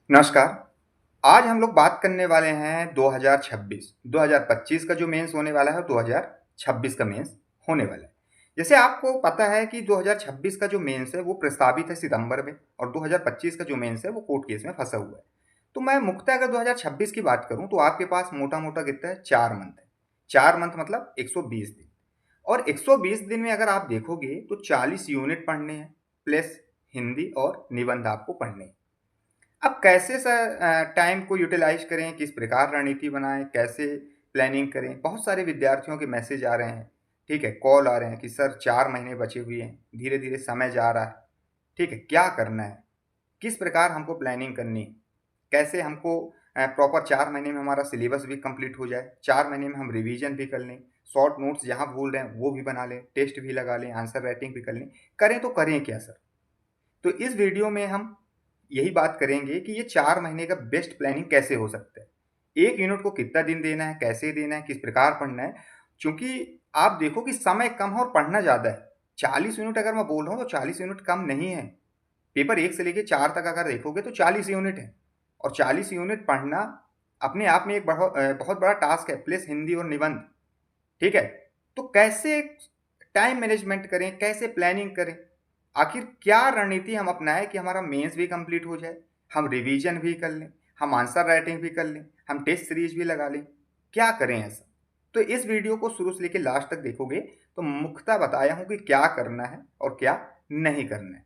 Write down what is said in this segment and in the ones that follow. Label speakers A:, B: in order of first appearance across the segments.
A: नमस्कार। आज हम लोग बात करने वाले हैं 2026 2025 का जो मेंस होने वाला है और 2026 का मेंस होने वाला है। जैसे आपको पता है कि 2026 का जो मेंस है वो प्रस्तावित है सितंबर में और 2025 का जो मेंस है वो कोर्ट केस में फंसा हुआ है। तो मैं मुख्यतः अगर 2026 की बात करूं तो आपके पास मोटा-मोटा कितना है 4 मंथ है। 4 मंथ मतलब 120 दिन और 120 दिन में अगर आप देखोगे तो 40 यूनिट पढ़ने हैं प्लस हिंदी और निबंध आपको पढ़ने हैं। अब कैसे टाइम को यूटिलाइज़ करें, किस प्रकार रणनीति बनाएँ, कैसे प्लानिंग करें? बहुत सारे विद्यार्थियों के मैसेज आ रहे हैं, ठीक है? कॉल आ रहे हैं कि सर 4 महीने बचे हुए हैं, धीरे-धीरे समय जा रहा है, ठीक है? क्या करना है? किस प्रकार हमको प्लानिंग करनी है? कैसे हमको प्रॉपर 4 महीने में हमारा सिलेबस भी कंप्लीट हो जाए, 4 महीने में हम रिवीजन भी कर लें, शॉर्ट नोट्स जहाँ भूल रहे हैं वो भी बना लें, टेस्ट भी लगा लें, आंसर राइटिंग भी कर लें। करें तो करें क्या सर? तो इस वीडियो में हम यही बात करेंगे कि ये 4 महीने का बेस्ट प्लानिंग कैसे हो सकता है। 1 यूनिट को कितना दिन देना है, कैसे देना है, किस प्रकार पढ़ना है। चूँकि आप देखो कि समय कम है और पढ़ना ज़्यादा है। 40 यूनिट अगर मैं बोल रहा हूँ तो 40 यूनिट कम नहीं है। पेपर 1 से लेके 4 तक अगर देखोगे तो 40 यूनिट है और 40 यूनिट पढ़ना अपने आप में एक बहुत बड़ा टास्क है, प्लस हिंदी और निबंध, ठीक है? तो कैसे टाइम मैनेजमेंट करें, कैसे प्लानिंग करें? आखिर क्या रणनीति हम अपनाएँ कि हमारा मेंस भी कंप्लीट हो जाए, हम रिवीजन भी कर लें, हम आंसर राइटिंग भी कर लें, हम टेस्ट सीरीज़ भी लगा लें? क्या करें ऐसा? तो इस वीडियो को शुरू से लेके लास्ट तक देखोगे तो मुख्यतः बताया हूँ कि क्या करना है और क्या नहीं करना है।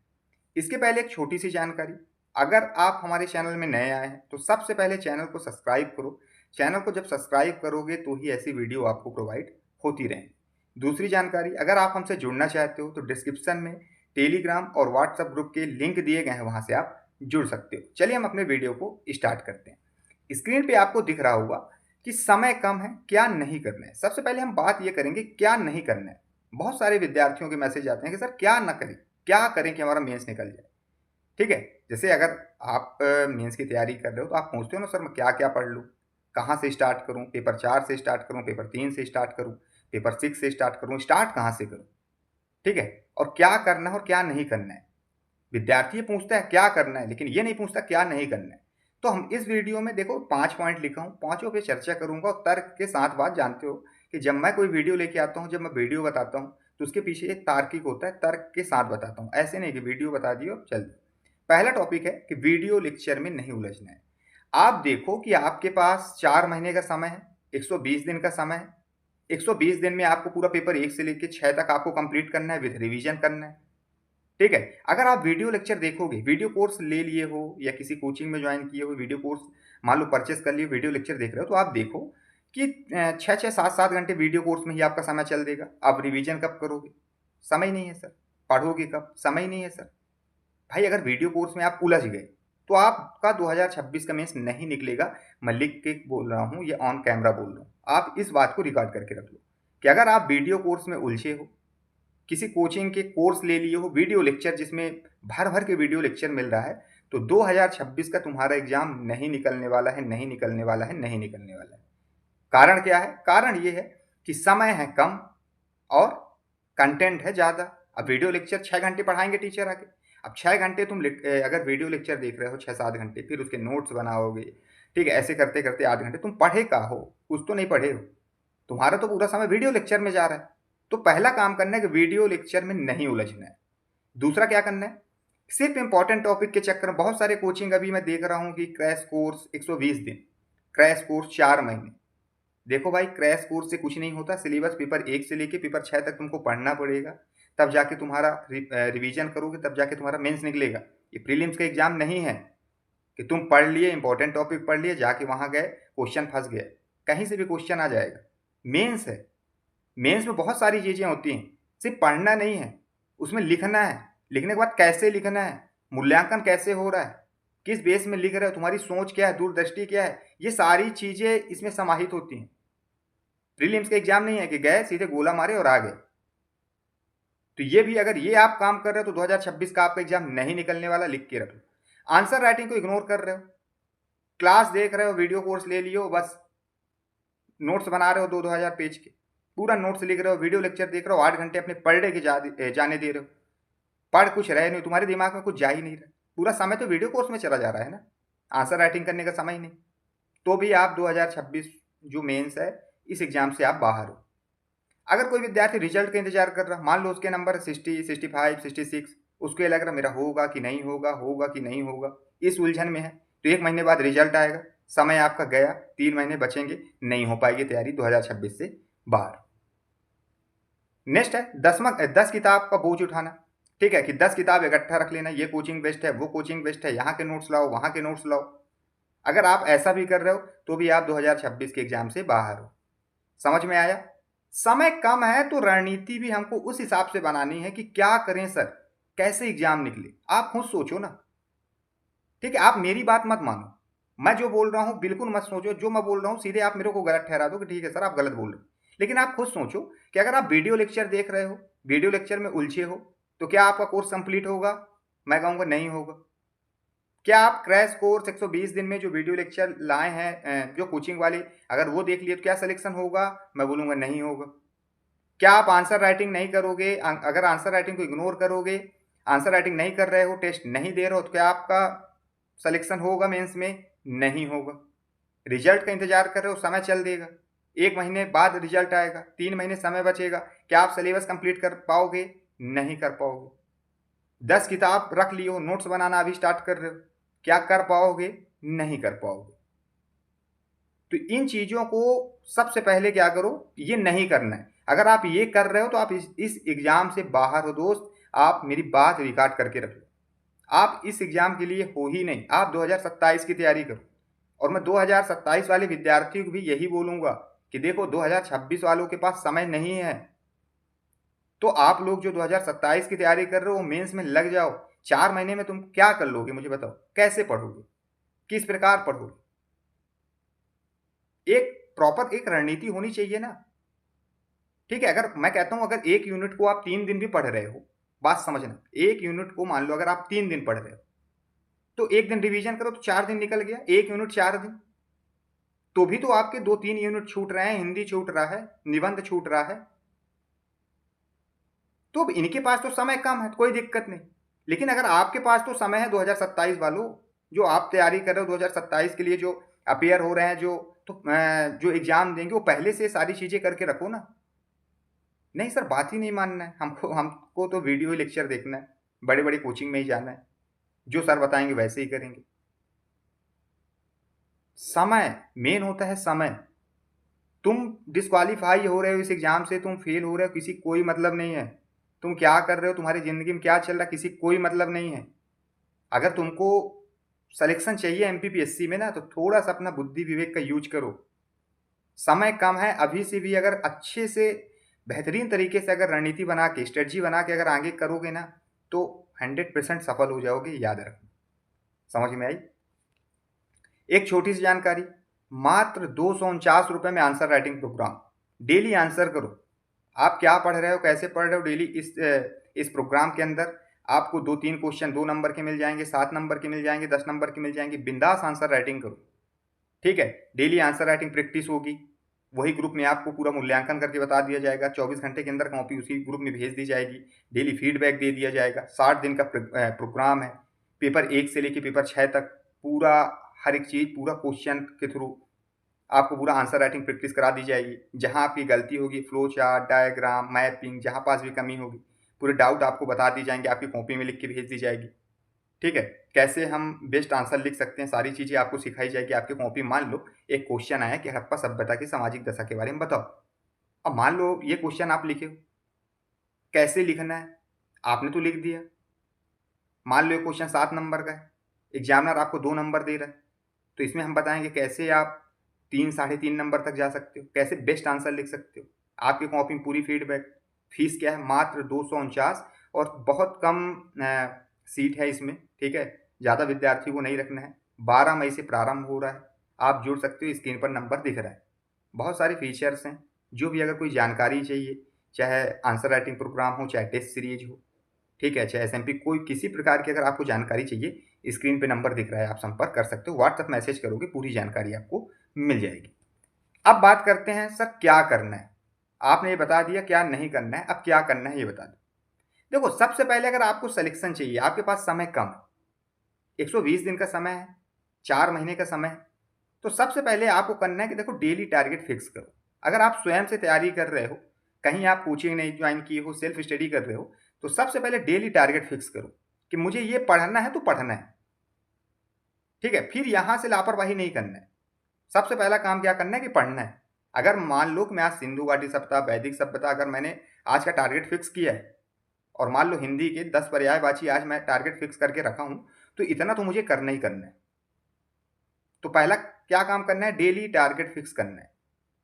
A: इसके पहले एक छोटी-सी जानकारी, अगर आप हमारे चैनल में नए आए हैं तो सबसे पहले चैनल को सब्सक्राइब करो। चैनल को जब सब्सक्राइब करोगे तो ही ऐसी वीडियो आपको प्रोवाइड होती रहेंगी। दूसरी जानकारी, अगर आप हमसे जुड़ना चाहते हो तो डिस्क्रिप्शन में टेलीग्राम और व्हाट्सएप ग्रुप के लिंक दिए गए हैं, वहाँ से आप जुड़ सकते हो। चलिए हम अपने वीडियो को स्टार्ट करते हैं। स्क्रीन पे आपको दिख रहा होगा कि समय कम है, क्या नहीं करना है। सबसे पहले हम बात ये करेंगे क्या नहीं करना है। बहुत सारे विद्यार्थियों के मैसेज आते हैं कि सर क्या ना करें, क्या करें कि हमारा मेंस निकल जाए, ठीक है? जैसे अगर आप मेंस की तैयारी कर रहे हो तो आप पूछते हो ना, सर मैं क्या-क्या पढ़ लूँ? कहाँ से स्टार्ट करूँ? पेपर 4 से स्टार्ट करूँ, पेपर 3 से स्टार्ट करूँ, पेपर 6 से स्टार्ट करूँ, स्टार्ट कहाँ से करूँ? ठीक है? और क्या करना है और क्या नहीं करना है? विद्यार्थी ये पूछता है क्या करना है, लेकिन ये नहीं पूछता क्या नहीं करना है। तो हम इस वीडियो में देखो 5 पॉइंट लिखा हूँ, पाँचों पे चर्चा करूँगा और तर्क के साथ बात। जानते हो कि जब मैं कोई वीडियो लेके आता हूँ, जब मैं वीडियो बताता हूँ, तो उसके पीछे एक तार्किक होता है, तर्क के साथ बताता हूँ। ऐसे नहीं कि वीडियो बता दिए और चल दिए। पहला टॉपिक है कि वीडियो लेक्चर में नहीं उलझना है। आप देखो कि आपके पास 4 महीने का समय है, 120 दिन का समय है। 120 दिन में आपको पूरा पेपर 1 से लेके 6 तक आपको कंप्लीट करना है, विथ रिवीजन करना है। ठीक है? अगर आप वीडियो लेक्चर देखोगे, वीडियो कोर्स ले लिए हो या किसी कोचिंग में जॉइन किए हो, वीडियो कोर्स मान लो परचेज़ कर लिए, वीडियो लेक्चर देख रहे हो, तो आप देखो कि 6-6, 7-7 घंटे वीडियो कोर्स में ही आपका समय चल देगा। आप रिवीजन कब करोगे? समय नहीं है सर। पढ़ोगे कब? समय नहीं है सर। भाई अगर वीडियो कोर्स में आप उलझ गए, तो आपका 2026 का मेंस नहीं निकलेगा। मैं लिख के बोल रहा हूँ, ये ऑन कैमरा बोल रहा हूँ। आप इस बात को रिकॉर्ड करके रख लो कि अगर आप वीडियो कोर्स में उलझे हो, किसी कोचिंग के कोर्स ले लिए हो, वीडियो लेक्चर जिसमें भर-भर के वीडियो लेक्चर मिल रहा है, तो 2026 का तुम्हारा एग्ज़ाम नहीं निकलने वाला है, नहीं निकलने वाला है, नहीं निकलने वाला है। कारण क्या है? कारण ये है कि समय है कम और कंटेंट है ज़्यादा। अब वीडियो लेक्चर 6 घंटे पढ़ाएँगे टीचर आके। अब 6 घंटे तुम अगर वीडियो लेक्चर देख रहे हो 6-7 घंटे, फिर उसके नोट्स बनाओगे, ठीक है? ऐसे करते-करते आधे घंटे तुम पढ़े क्या हो? कुछ तो नहीं पढ़े हो। तुम्हारा तो पूरा समय वीडियो लेक्चर में जा रहा है। तो पहला काम करना है कि वीडियो लेक्चर में नहीं उलझना है। दूसरा क्या करना है? सिर्फ़ इम्पोर्टेंट टॉपिक के चक्कर में बहुत सारे कोचिंग अभी मैं देख रहा हूँ कि क्रैश कोर्स 120 दिन, क्रैश कोर्स 4 महीने। देखो भाई क्रैश कोर्स से कुछ नहीं होता, सिलेबस पेपर 1 से लेके पेपर 6 तक तुमको पढ़ना पड़ेगा, तब जाके तुम्हारा रिवीजन करोगे, तब जाके तुम्हारा मेंस निकलेगा। ये प्रीलिम्स का एग्ज़ाम नहीं है कि तुम पढ़ लिए, इम्पोर्टेंट टॉपिक पढ़ लिए, जाके वहाँ गए, क्वेश्चन फँस गया। कहीं से भी क्वेश्चन आ जाएगा। मेंस है, मेंस में बहुत सारी चीज़ें होती हैं, सिर्फ पढ़ना नहीं है, उसमें लिखना है। लिखने के बाद कैसे लिखना है, मूल्यांकन कैसे हो रहा है, किस बेस में लिख रहे हो, तुम्हारी सोच क्या है, दूरदृष्टि क्या है, ये सारी चीज़ें इसमें समाहित होती हैं। प्रीलिम्स का एग्जाम नहीं है कि गए सीधे गोला मारे और आ गए। तो ये भी अगर ये आप काम कर रहे हो तो 2026 का आपका एग्जाम नहीं निकलने वाला, लिख के रख लो। आंसर राइटिंग को इग्नोर कर रहे हो, क्लास देख रहे हो, वीडियो कोर्स ले लियो, बस नोट्स बना रहे हो 2-2 हज़ार पेज के, पूरा नोट्स लिख रहे हो, वीडियो लेक्चर देख रहे हो, 8 घंटे अपने पर डे के जाने दे रहे हो, पढ़ कुछ रहे नहीं, तुम्हारे दिमाग में कुछ जा ही नहीं रहा, पूरा समय तो वीडियो कोर्स में चला जा रहा है ना। आंसर राइटिंग करने का समय ही नहीं, तो भी आप 2026 जो मेंस है इस एग्जाम से आप बाहर हो। अगर कोई विद्यार्थी रिजल्ट का इंतजार कर रहा, मान लो उसके नंबर 60, 65, 66, उसको ये लग रहा मेरा होगा कि नहीं होगा, होगा कि नहीं होगा, इस उलझन में है, तो 1 महीने बाद रिजल्ट आएगा, समय आपका गया, 3 महीने बचेंगे, नहीं हो पाएगी तैयारी, 2026 से बाहर। नेक्स्ट है 10 किताब का बोझ उठाना। ठीक है कि 10 किताब इकट्ठा रख लेना, ये कोचिंग बेस्ट है, वो कोचिंग बेस्ट है, यहाँ के नोट्स लाओ, वहाँ के नोट्स लाओ। अगर आप ऐसा भी कर रहे हो तो भी आप 2026 के एग्जाम से बाहर हो। समझ में आया? समय कम है तो रणनीति भी हमको उस हिसाब से बनानी है कि क्या करें सर, कैसे एग्जाम निकले, आप खुद सोचो ना। ठीक है, आप मेरी बात मत मानो, मैं जो बोल रहा हूं बिल्कुल मत सोचो, जो मैं बोल रहा हूं सीधे आप मेरे को गलत ठहरा दो कि ठीक है सर आप गलत बोल रहे हो। लेकिन आप खुद सोचो कि अगर आप वीडियो लेक्चर देख रहे हो, वीडियो लेक्चर में उलझे हो, तो क्या आपका कोर्स कंप्लीट होगा? मैं कहूंगा नहीं होगा। क्या आप क्रैश कोर्स 120 दिन में जो वीडियो लेक्चर लाए हैं जो कोचिंग वाले, अगर वो देख लिए तो क्या सिलेक्शन होगा? मैं बोलूंगा नहीं होगा। क्या आप आंसर राइटिंग नहीं करोगे, अगर आंसर राइटिंग को इग्नोर करोगे, आंसर राइटिंग नहीं कर रहे हो, टेस्ट नहीं दे रहे हो, तो क्या आपका सिलेक्शन होगा मेंस में? नहीं होगा। रिजल्ट का इंतजार कर रहे हो, समय चल देगा, 1 महीने बाद रिजल्ट आएगा, 3 महीने समय बचेगा, क्या आप सिलेबस कंप्लीट कर पाओगे? नहीं कर पाओगे। 10 किताब रख लियो, नोट्स बनाना अभी स्टार्ट कर रहे हो, क्या कर पाओगे? नहीं कर पाओगे। तो इन चीजों को सबसे पहले क्या करो, ये नहीं करना है। अगर आप ये कर रहे हो तो आप इस एग्जाम से बाहर हो दोस्त। आप मेरी बात रिकॉर्ड करके रख लो, आप इस एग्जाम के लिए हो ही नहीं, आप 2027 की तैयारी करो। और मैं 2027 वाले विद्यार्थियों को भी यही बोलूंगा कि देखो 2026 वालों के पास समय नहीं है, तो आप लोग जो 2027 की तैयारी कर रहे हो मेंस में लग जाओ। 4 महीने में तुम क्या कर लोगे मुझे बताओ, कैसे पढ़ोगे, किस प्रकार पढ़ोगे? एक प्रॉपर एक रणनीति होनी चाहिए ना। ठीक है, अगर मैं कहता हूं अगर एक यूनिट को आप 3 दिन भी पढ़ रहे हो, बात समझना, एक यूनिट को मान लो अगर आप 3 दिन पढ़ रहे हो, तो एक दिन रिवीजन करो तो 4 दिन निकल गया, एक यूनिट 4 दिन, तो भी तो आपके 2-3 यूनिट छूट रहे हैं, हिंदी छूट रहा है, निबंध छूट रहा है, तो इनके पास तो समय कम है, कोई दिक्कत नहीं। लेकिन अगर आपके पास तो समय है 2027 वालों, जो आप तैयारी कर रहे हो 2027 के लिए, जो अपेयर हो रहे हैं, जो तो जो एग्जाम देंगे, वो पहले से सारी चीजें करके रखो ना। नहीं सर बात ही नहीं मानना है हमको, हमको तो वीडियो लेक्चर देखना है, बड़े बड़े कोचिंग में ही जाना है, जो सर बताएंगे वैसे ही करेंगे। समय मेन होता है, समय। तुम डिस्क्वालीफाई हो रहे हो इस एग्जाम से, तुम फेल हो रहे हो, किसी कोई मतलब नहीं है। तुम क्या कर रहे हो, तुम्हारी जिंदगी में क्या चल रहा है, किसी कोई मतलब नहीं है। अगर तुमको सिलेक्शन चाहिए एमपीपीएससी में ना, तो थोड़ा सा अपना बुद्धि विवेक का यूज करो। समय कम है, अभी से भी अगर अच्छे से बेहतरीन तरीके से अगर रणनीति बना के, स्ट्रेटजी बना के अगर आगे करोगे ना, तो 100% सफल हो जाओगे, याद रखना। समझ में आई? एक छोटी सी जानकारी, मात्र 249 रुपये में answer writing program, daily answer करो। आप क्या पढ़ रहे हो, कैसे पढ़ रहे हो, डेली इस प्रोग्राम के अंदर आपको 2-3 क्वेश्चन 2 नंबर के मिल जाएंगे, 7 नंबर के मिल जाएंगे, 10 नंबर के मिल जाएंगे, बिंदास आंसर राइटिंग करो। ठीक है, डेली आंसर राइटिंग प्रैक्टिस होगी, वही ग्रुप में आपको पूरा मूल्यांकन करके बता दिया जाएगा, 24 घंटे के अंदर कॉपी उसी ग्रुप में भेज दी जाएगी, डेली फीडबैक दे दिया जाएगा। 60 दिन का प्रोग्राम है, पेपर 1 से लेकर पेपर 6 तक पूरा हर एक चीज़ पूरा क्वेश्चन के थ्रू आपको पूरा आंसर राइटिंग प्रैक्टिस करा दी जाएगी। जहाँ आपकी गलती होगी, फ्लो चार्ट, डायग्राम, मैपिंग, जहाँ पास भी कमी होगी, पूरे डाउट आपको बता दी जाएंगे, आपकी कॉपी में लिख के भेज दी जाएगी। ठीक है, कैसे हम बेस्ट आंसर लिख सकते हैं, सारी चीज़ें आपको सिखाई जाएगी आपकी कॉपी। मान लो एक क्वेश्चन आया कि हड़प्पा सभ्यता की सामाजिक दशा के बारे में बताओ। अब मान लो ये क्वेश्चन आप लिखे हो, कैसे लिखना है आपने तो लिख दिया। मान लो ये क्वेश्चन 7 नंबर का है, एग्जामिनर आपको 2 नंबर दे रहा है, तो इसमें हम बताएंगे कैसे आप 3-3.5 नंबर तक जा सकते हो, कैसे बेस्ट आंसर लिख सकते हो। आपकी कॉपी में पूरी फीडबैक। फीस क्या है? मात्र 249, और बहुत कम सीट है इसमें। ठीक है, ज़्यादा विद्यार्थी को नहीं रखना है। 12 मई से प्रारंभ हो रहा है, आप जुड़ सकते हो, स्क्रीन पर नंबर दिख रहा है। बहुत सारे फीचर्स हैं, जो भी अगर कोई जानकारी चाहिए, चाहे आंसर राइटिंग प्रोग्राम हो, चाहे टेस्ट सीरीज हो, ठीक है, चाहे एसएमपी, कोई किसी प्रकार की अगर आपको जानकारी चाहिए, स्क्रीन पे नंबर दिख रहा है, आप संपर्क कर सकते हो। व्हाट्सएप मैसेज करोगे, पूरी जानकारी आपको मिल जाएगी। अब बात करते हैं सर क्या करना है। आपने ये बता दिया क्या नहीं करना है, अब क्या करना है ये बता दो। देखो सबसे पहले अगर आपको सिलेक्शन चाहिए, आपके पास समय कम है, 120 दिन का समय है, 4 महीने का समय है। तो सबसे पहले आपको करना है कि देखो डेली टारगेट फिक्स करो। अगर आप स्वयं से तैयारी कर रहे हो, कहीं आप कोचिंग नहीं ज्वाइन किए हो, सेल्फ स्टडी कर रहे हो, तो सबसे पहले डेली टारगेट फिक्स करो कि मुझे ये पढ़ना है तो पढ़ना है। ठीक है, फिर यहाँ से लापरवाही नहीं करना है। सबसे पहला काम क्या करना है कि पढ़ना है। अगर मान लो कि मैं आज सिंधु घाटी सप्ताह, वैदिक सभ्यता अगर मैंने आज का टारगेट फिक्स किया है और मान लो हिंदी के 10 पर्यायवाची आज मैं टारगेट फिक्स करके रखा हूँ, तो इतना तो मुझे करना ही करना है। तो पहला क्या काम करना है, डेली टारगेट फिक्स करना है।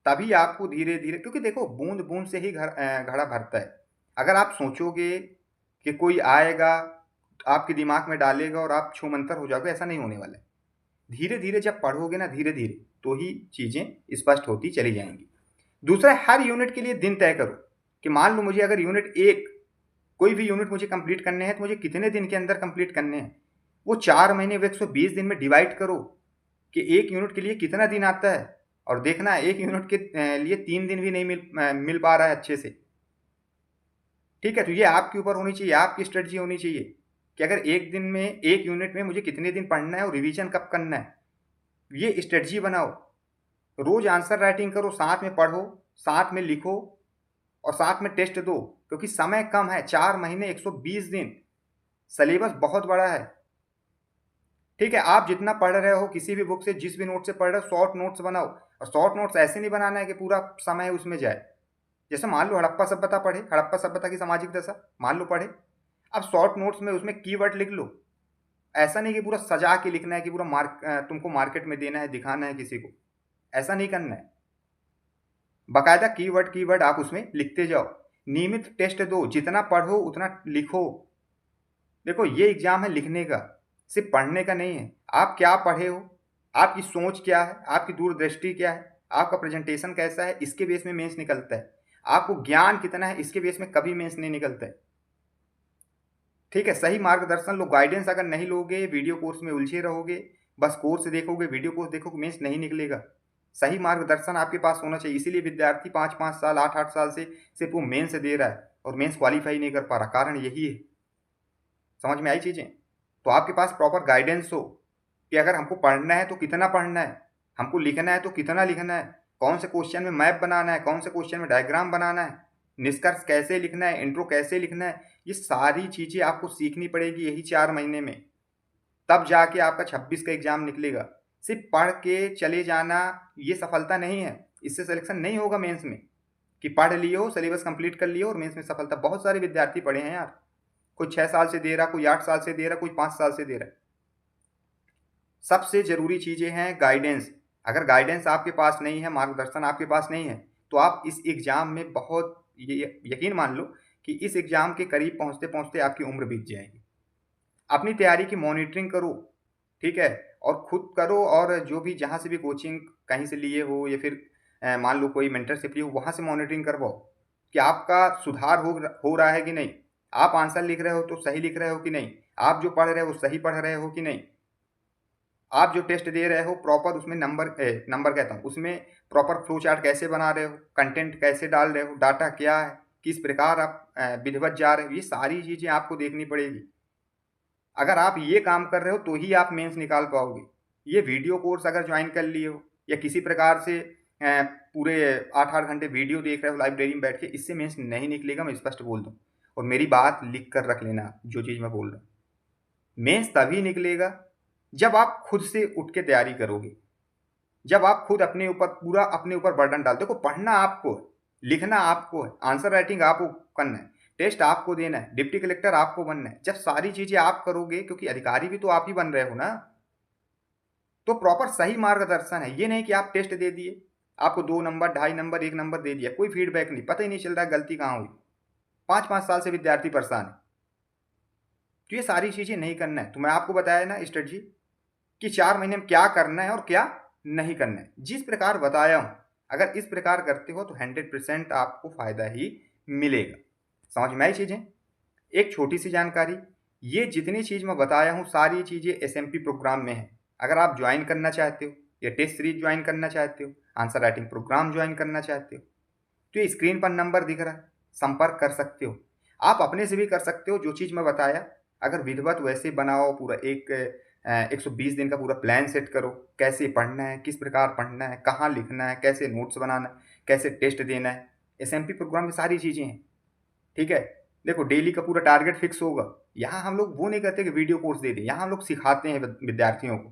A: तभी आपको धीरे धीरे, क्योंकि देखो बूंद बूंद से ही घड़ा भरता है। अगर आप सोचोगे कि कोई आएगा आपके दिमाग में डालेगा और आप छूमंतर हो जाओगे, ऐसा नहीं होने वाला है। धीरे धीरे जब पढ़ोगे ना, धीरे धीरे, तो ही चीज़ें स्पष्ट होती चली जाएंगी। दूसरा, हर यूनिट के लिए दिन तय करो कि मान लो मुझे अगर यूनिट एक, कोई भी यूनिट मुझे कंप्लीट करने हैं तो मुझे कितने दिन के अंदर कंप्लीट करने हैं। वो 4 महीने, वो 120 दिन में डिवाइड करो कि एक यूनिट के लिए कितना दिन आता है। और देखना एक यूनिट के लिए 3 दिन भी नहीं मिल पा रहा है अच्छे से। ठीक है, तो ये आपके ऊपर होनी चाहिए, आपकी स्ट्रेटजी होनी चाहिए कि अगर एक दिन में, एक यूनिट में मुझे कितने दिन पढ़ना है और रिवीजन कब करना है, ये स्ट्रेटजी बनाओ। रोज आंसर राइटिंग करो, साथ में पढ़ो, साथ में लिखो और साथ में टेस्ट दो, क्योंकि समय कम है। 4 महीने 120 दिन, सिलेबस बहुत बड़ा है। ठीक है, आप जितना पढ़ रहे हो किसी भी बुक से, जिस भी नोट से पढ़ रहे हो, शॉर्ट नोट्स बनाओ। और शॉर्ट नोट्स ऐसे नहीं बनाना है कि पूरा समय उसमें जाए। जैसे मान लो हड़प्पा सभ्यता पढ़े, हड़प्पा सभ्यता की सामाजिक दशा मान लो पढ़े, अब शॉर्ट नोट्स में उसमें कीवर्ड लिख लो। ऐसा नहीं कि पूरा सजा के लिखना है कि पूरा तुमको मार्केट में देना है, दिखाना है किसी को, ऐसा नहीं करना है। बाकायदा कीवर्ड कीवर्ड आप उसमें लिखते जाओ। नियमित टेस्ट दो, जितना पढ़ो उतना लिखो। देखो ये एग्जाम है लिखने का, सिर्फ पढ़ने का नहीं है। आप क्या पढ़े हो, आपकी सोच क्या है, आपकी दूरदृष्टि क्या है, आपका प्रेजेंटेशन कैसा है, इसके बेस में मेंस निकलता है। आपको ज्ञान कितना है, इसके बेस में कभी मेंस नहीं निकलता है। ठीक है, सही मार्गदर्शन लो, गाइडेंस अगर नहीं लोगे, वीडियो कोर्स में उलझे रहोगे, बस कोर्स देखोगे, वीडियो कोर्स देखोगे, मेंस नहीं निकलेगा। सही मार्गदर्शन आपके पास होना चाहिए। इसीलिए विद्यार्थी 5-5 साल, 8-8 साल से सिर्फ वो मेंस दे रहा है और मेंस क्वालिफाई नहीं कर पा रहा। कारण यही है। समझ में आई चीज़ें? तो आपके पास प्रॉपर गाइडेंस हो कि अगर हमको पढ़ना है तो कितना पढ़ना है, हमको लिखना है तो कितना लिखना है, कौन से क्वेश्चन में मैप बनाना है, कौन से क्वेश्चन में डायग्राम बनाना है, निष्कर्ष कैसे लिखना है, इंट्रो कैसे लिखना है, ये सारी चीज़ें आपको सीखनी पड़ेगी यही 4 महीने में। तब जाके आपका 26 का एग्जाम निकलेगा। सिर्फ पढ़ के चले जाना ये सफलता नहीं है। इससे सिलेक्शन नहीं होगा मेंस में कि पढ़ लियो, सिलेबस कंप्लीट कर लियो और मेंस में सफलता। बहुत सारे विद्यार्थी पढ़े हैं यार, कोई 6 साल से दे रहा, कोई 8 साल से दे रहा, कोई 5 साल से दे रहा। सबसे ज़रूरी चीज़ें हैं गाइडेंस। अगर गाइडेंस आपके पास नहीं है, मार्गदर्शन आपके पास नहीं है, तो आप इस एग्ज़ाम में बहुत, ये यकीन मान लो कि इस एग्ज़ाम के करीब पहुँचते पहुँचते आपकी उम्र बीत जाएगी। अपनी तैयारी की मॉनिटरिंग करो, ठीक है, और खुद करो। और जो भी जहाँ से भी कोचिंग कहीं से लिए हो या फिर मान लो कोई मेंटरशिप ली हो, वहाँ से मॉनिटरिंग करवाओ कि आपका सुधार हो रहा है कि नहीं। आप आंसर लिख रहे हो तो सही लिख रहे हो कि नहीं, आप जो पढ़ रहे हो सही पढ़ रहे हो कि नहीं, आप जो टेस्ट दे रहे हो प्रॉपर उसमें नंबर कहता हूँ, उसमें प्रॉपर फ्लो चार्ट कैसे बना रहे हो, कंटेंट कैसे डाल रहे हो, डाटा क्या है, किस प्रकार आप विधिवत जा रहे हो, ये सारी चीज़ें आपको देखनी पड़ेगी। अगर आप ये काम कर रहे हो तो ही आप मेंस निकाल पाओगे। ये वीडियो कोर्स अगर ज्वाइन कर लिए हो या किसी प्रकार से पूरे 8-8 घंटे वीडियो देख रहे हो लाइब्रेरी में बैठ के, इससे मेंस नहीं निकलेगा, मैं स्पष्ट बोल दूँ। और मेरी बात लिख कर रख लेना, जो चीज़ मैं बोल रहा हूँ। मेंस तभी निकलेगा जब आप खुद से उठ के तैयारी करोगे, जब आप खुद अपने ऊपर पूरा अपने ऊपर बर्डन डाल। देखो पढ़ना आपको है, लिखना आपको है, आंसर राइटिंग आपको करना है, टेस्ट आपको देना है, डिप्टी कलेक्टर आपको बनना है। जब सारी चीज़ें आप करोगे, क्योंकि अधिकारी भी तो आप ही बन रहे हो ना, तो प्रॉपर सही मार्गदर्शन है। ये नहीं कि आप टेस्ट दे दिए, आपको 2 नंबर, 2.5 नंबर, 1 नंबर दे दिया, कोई फीडबैक नहीं, पता ही नहीं चल रहा गलती कहाँ हुई। 5-5 साल से विद्यार्थी परेशान है। तो ये सारी चीज़ें नहीं करना है। तो मैं आपको बताया ना स्ट्रेटजी कि 4 महीने में क्या करना है और क्या नहीं करना है। जिस प्रकार बताया हूँ, अगर इस प्रकार करते हो तो 100% आपको फ़ायदा ही मिलेगा। समझ में आई चीज़ें? एक छोटी सी जानकारी, ये जितनी चीज़ मैं बताया हूँ सारी चीज़ें एसएमपी प्रोग्राम में है। अगर आप ज्वाइन करना चाहते हो या टेस्ट सीरीज ज्वाइन करना चाहते हो, आंसर राइटिंग प्रोग्राम ज्वाइन करना चाहते हो, तो ये स्क्रीन पर नंबर दिख रहा है, संपर्क कर सकते हो। आप अपने से भी कर सकते हो, जो चीज़ मैं बताया। अगर विधिवत वैसे बनाओ, पूरा एक 120 दिन का पूरा प्लान सेट करो, कैसे पढ़ना है, किस प्रकार पढ़ना है, कहाँ लिखना है, कैसे नोट्स बनाना है, कैसे टेस्ट देना है। एसएमपी प्रोग्राम में सारी चीज़ें हैं, ठीक है। देखो डेली का पूरा टारगेट फिक्स होगा। यहाँ हम लोग वो नहीं करते कि वीडियो कोर्स दे दें, यहाँ हम लोग सिखाते हैं विद्यार्थियों को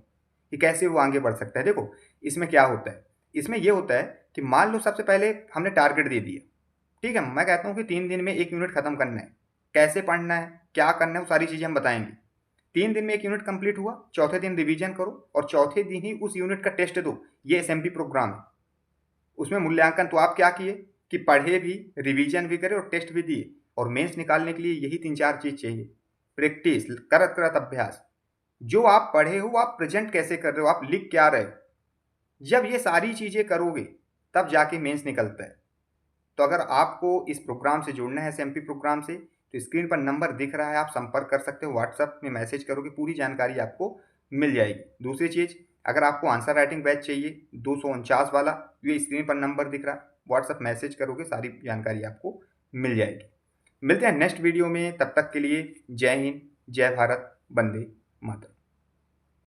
A: कि कैसे वो आगे बढ़ सकता है। देखो इसमें क्या होता है, इसमें ये होता है कि मान लो सबसे पहले हमने टारगेट दे दिया, ठीक है। मैं कहता हूँ कि 3 दिन में 1 यूनिट खत्म करना है, कैसे पढ़ना है, क्या करना है, वो सारी चीज़ें हम बताएंगे। 3 दिन में 1 यूनिट कंप्लीट हुआ, चौथे दिन रिवीजन करो और चौथे दिन ही उस यूनिट का टेस्ट दो। ये एसएमपी प्रोग्राम है। उसमें मूल्यांकन तो आप क्या किए कि पढ़े भी, रिवीजन भी करे और टेस्ट भी दिए। और मेंस निकालने के लिए यही 3-4 चीज़ चाहिए। प्रैक्टिस, करत करत अभ्यास। जो आप पढ़े हो आप प्रेजेंट कैसे कर रहे हो, आप लिख क्या रहे हो। जब ये सारी चीज़ें करोगे तब जाके मेंस निकलता है। तो अगर आपको इस प्रोग्राम से जुड़ना है, एसएमपी प्रोग्राम से, तो स्क्रीन पर नंबर दिख रहा है, आप संपर्क कर सकते हो। व्हाट्सएप में मैसेज करोगे, पूरी जानकारी आपको मिल जाएगी। दूसरी चीज़, अगर आपको आंसर राइटिंग बैच चाहिए 249 वाला, ये स्क्रीन पर नंबर दिख रहा है, व्हाट्सएप मैसेज करोगे, सारी जानकारी आपको मिल जाएगी। मिलते हैं नेक्स्ट वीडियो में, तब तक के लिए जय हिंद, जय भारत, वंदे मातरम।